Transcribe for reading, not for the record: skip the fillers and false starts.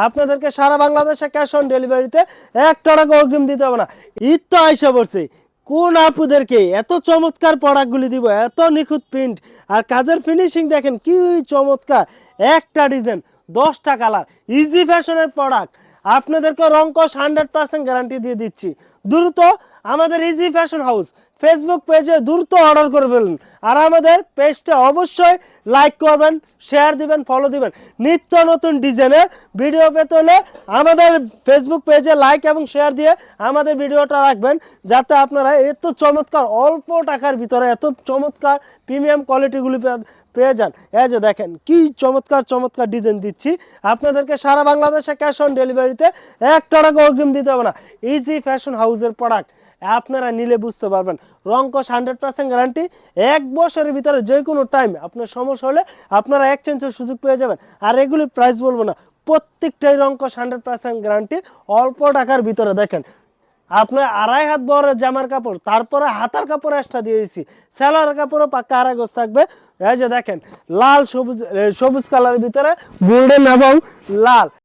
আপনাদেরকে সারা বাংলাদেশে cash on ডেলিভারিতে 1 টাকা অগ্রিম দিতে হবে না। ঈদ তো আইসা পড়ছে, কোন আপুদেরকে এত চমৎকার প্রোডাক্টগুলি দিব, এত নিখুঁত প্রিন্ট আর কাজের ফিনিশিং দেখেন কি চমৎকার। একটা ডিজাইন 10টা কালার, ইজি ফ্যাশনের প্রোডাক্ট। আপনাদেরকে রংকশ 100% গ্যারান্টি দিয়ে দিচ্ছি। দ্রুত আমাদের ইজি ফ্যাশন হাউস ফেসবুক পেজে দ্রুত অর্ডার করে ফেলুন। আর আমাদের পেজটা অবশ্যই লাইক করবেন, শেয়ার দিবেন, ফলো দিবেন। নিত্য নতুন ডিজাইনের ভিডিও পেতে হলে আমাদের ফেসবুক পেজে লাইক এবং শেয়ার দিয়ে আমাদের ভিডিওটা রাখবেন, যাতে আপনারা এত চমৎকার অল্প টাকার ভিতরে এত চমৎকার প্রিমিয়াম কোয়ালিটিগুলি পেয়ে যান। এই যে দেখেন কি চমৎকার চমৎকার ডিজাইন দিচ্ছি। আপনাদেরকে সারা বাংলাদেশে ক্যাশ অন ডেলিভারিতে 1 টাকা অগ্রিম দিতে হবে না। ইজি ফ্যাশন হাউসের প্রোডাক্ট আপনারা নিলে বুঝতে পারবেন। রংকশ 100% গ্যারান্টি, 1 বছরের ভিতরে যে কোনো টাইম আপনার সমস্যা হলে আপনারা এক্সচেঞ্জের সুযোগ পেয়ে যাবেন। আর এগুলি প্রাইস বলবো না, প্রত্যেকটাই রংকশ 100% গ্যারান্টি, অল্প টাকার ভিতরে। দেখেন আপনার 2.5 হাত বড় জামার কাপড়, তারপরে হাতার কাপড় এক্সট্রা দিয়েছি, সেলার কাপড়ও পাক্কা আড়াই গজ থাকবে। এই যে দেখেন লাল সবুজ কালারের ভিতরে গোল্ডেন এবং লাল